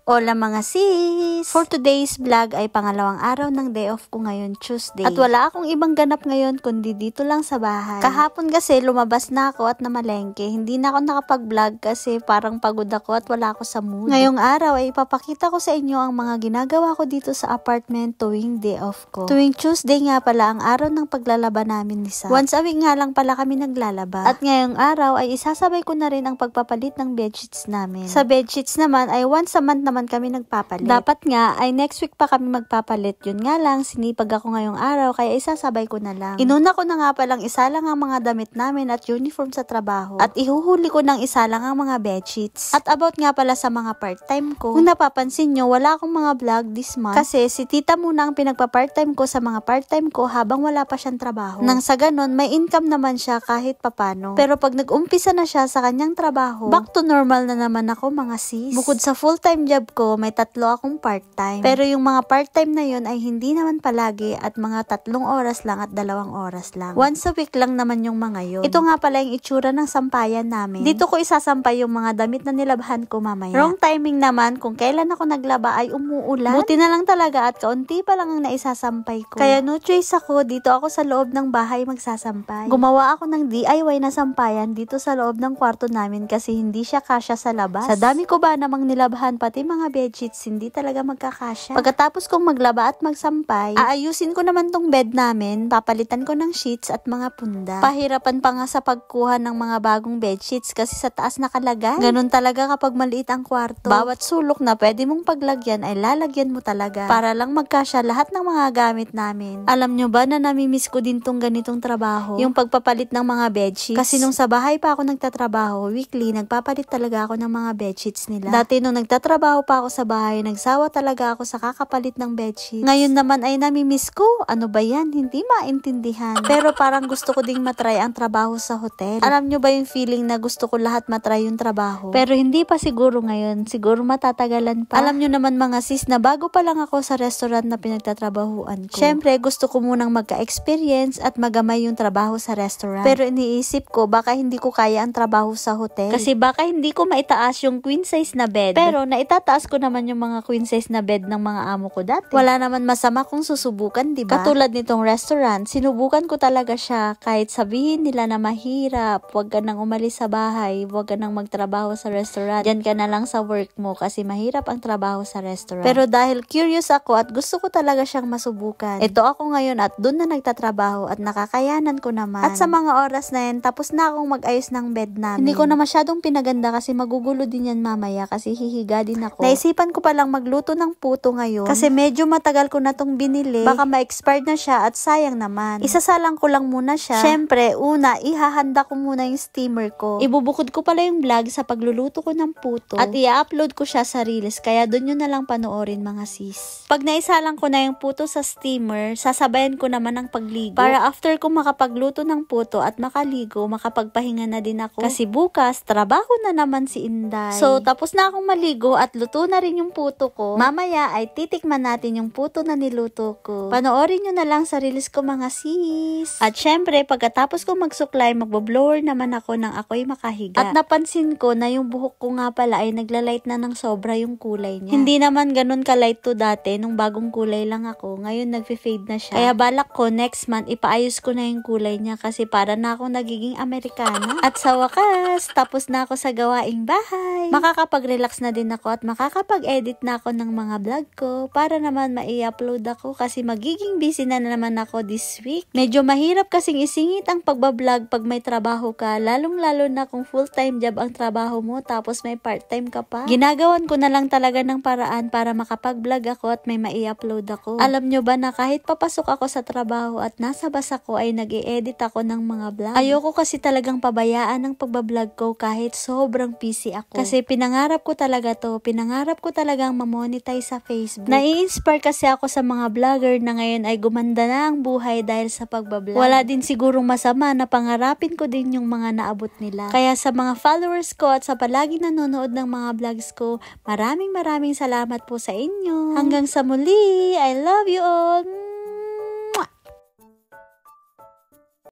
Hola mga sis! For today's vlog ay pangalawang araw ng day off ko ngayon, Tuesday. At wala akong ibang ganap ngayon kundi dito lang sa bahay. Kahapon kasi lumabas na ako at namalengke. Hindi na ako nakapag-vlog kasi parang pagod ako at wala ako sa mood. Ngayong araw ay ipapakita ko sa inyo ang mga ginagawa ko dito sa apartment tuwing day off ko. Tuwing Tuesday nga pala ang araw ng paglalaba namin ni Sa. Once a week nga lang pala kami naglalaba. At ngayong araw ay isasabay ko na rin ang pagpapalit ng bedsheets namin. Sa bedsheets naman ay once a month naman kami nagpapalit. Dapat nga ay next week pa kami magpapalit. Yun nga lang, sinipag ako ngayong araw kaya isasabay ko na lang. Inuna ko na nga palang isa lang ang mga damit namin at uniform sa trabaho. At ihuhuli ko ng isa lang ang mga bedsheets. At about nga pala sa mga part-time ko, kung napapansin nyo, wala akong mga vlog this month. Kasi si tita muna ang pinagpa-part-time ko sa mga part-time ko habang wala pa siyang trabaho. Nang sa ganon, may income naman siya kahit papano. Pero pag nag-umpisa na siya sa kanyang trabaho, back to normal na naman ako mga sis. Bukod sa full-time job ko, may 3 akong part-time. Pero yung mga part-time na yun ay hindi naman palagi at mga 3 oras lang at 2 oras lang. Once a week lang naman yung mga yun. Ito nga pala yung itsura ng sampayan namin. Dito ko isasampay yung mga damit na nilabhan ko mamaya. Wrong timing naman, kung kailan ako naglaba ay umuulan. Buti na lang talaga at kaunti pa lang ang naisasampay ko. Kaya no choice ako, dito ako sa loob ng bahay magsasampay. Gumawa ako ng DIY na sampayan dito sa loob ng kwarto namin kasi hindi siya kasya sa labas. Sa dami ko ba namang nilabhan pati mga bedsheets, hindi talaga magkakasya. Pagkatapos kong maglaba at magsampay, aayusin ko naman tong bed namin, papalitan ko ng sheets at mga punda. Pahirapan pa nga sa pagkuha ng mga bagong bedsheets kasi sa taas nakalagay. Ganun talaga kapag maliit ang kwarto. Bawat sulok na pwede mong paglagyan ay lalagyan mo talaga para lang magkasya lahat ng mga gamit namin. Alam nyo ba na namimiss ko din tong ganitong trabaho? Yung pagpapalit ng mga bedsheets. Kasi nung sa bahay pa ako nagtatrabaho, weekly, nagpapalit talaga ako ng mga bedsheets nila. Dati nung nagtatrabaho pa ako sa bahay, nagsawa talaga ako sa kakapalit ng bedsheets. Ngayon naman ay namimiss ko. Ano ba yan? Hindi maintindihan. Pero parang gusto ko ding matry ang trabaho sa hotel. Alam nyo ba yung feeling na gusto ko lahat matry yung trabaho? Pero hindi pa siguro ngayon. Siguro matatagalan pa. Alam nyo naman mga sis na bago pa lang ako sa restaurant na pinagtatrabahuan ko. Syempre, gusto ko munang magka-experience at magamay yung trabaho sa restaurant. Pero iniisip ko, baka hindi ko kaya ang trabaho sa hotel. Kasi baka hindi ko maitaas yung queen size na bed. Pero naitataas ko naman yung mga queen size na bed ng mga amo ko dati. Wala naman masama kung susubukan, diba? Katulad nitong restaurant, sinubukan ko talaga siya kahit sabihin nila na mahirap, huwag ka nang umalis sa bahay, huwag ka nang magtrabaho sa restaurant, diyan ka na lang sa work mo kasi mahirap ang trabaho sa restaurant. Pero dahil curious ako at gusto ko talaga siyang masubukan, ito ako ngayon at dun na nagtatrabaho at nakakayanan ko naman. At sa mga oras na yan, tapos na akong mag-ayos ng bed namin. Hindi ko na masyadong pinaganda kasi magugulo din yan mamaya kasi hihiga din ako. Naisipan ko palang magluto ng puto ngayon kasi medyo matagal ko na tong binili. Baka ma-expired na siya at sayang naman. Isasalang ko lang muna siya. Syempre, una, ihahanda ko muna yung steamer ko. Ibubukod ko pala yung vlog sa pagluluto ko ng puto at i-upload ko siya sa Reels kaya doon nyo na lang panoorin mga sis. Pag naisalang ko na yung puto sa steamer, sasabayan ko naman ang pagligo. Para after ko makapagluto ng puto at makaligo, makapagpahinga na din ako. Kasi bukas, trabaho na naman si Inday. So, tapos na akong maligo at luto na rin yung puto ko. Mamaya ay titikman natin yung puto na niluto ko. Panoorin nyo na lang sa Reels ko mga sis. At syempre, pagkatapos ko magsuklay, magbo-blower naman ako nang ako'y makahiga. At napansin ko na yung buhok ko nga pala ay naglalight na ng sobra yung kulay niya. Hindi naman ganun ka-light to dati, nung bagong kulay lang ako. Ngayon nagfe-fade na siya. Kaya balak ko next month ipaayos ko na yung kulay niya kasi para na akong nagiging Amerikana. At sa wakas, tapos na ako sa gawaing bahay. Makakapag-relax na din ako at makakapag-edit na ako ng mga vlog ko para naman mai-upload ako kasi magiging busy na naman ako this week. Medyo mahirap kasing isingit ang pagbablog pag may trabaho ka, lalong-lalo na kung full-time job ang trabaho mo tapos may part-time ka pa. Ginagawan ko na lang talaga ng paraan para makapag-vlog ako at may mai-upload ako. Alam nyo ba na kahit papasok ako sa trabaho at nasa bus ako ay nag-i-edit ako ng mga vlog. Ayoko kasi talagang pabayaan ang pagbablog ko kahit sobrang busy ako. Kasi pinangarap ko talaga to. Pinangarap ko talagang mamonetize sa Facebook. Nai-inspire kasi ako sa mga vlogger na ngayon ay gumanda na ang buhay dahil sa pagbablog. Wala din sigurong masama na pangarapin ko din yung mga naabot nila. Kaya sa mga followers ko at sa palagi nanonood ng mga vlogs ko, maraming salamat po sa inyo. Hanggang sa muli, I love you all!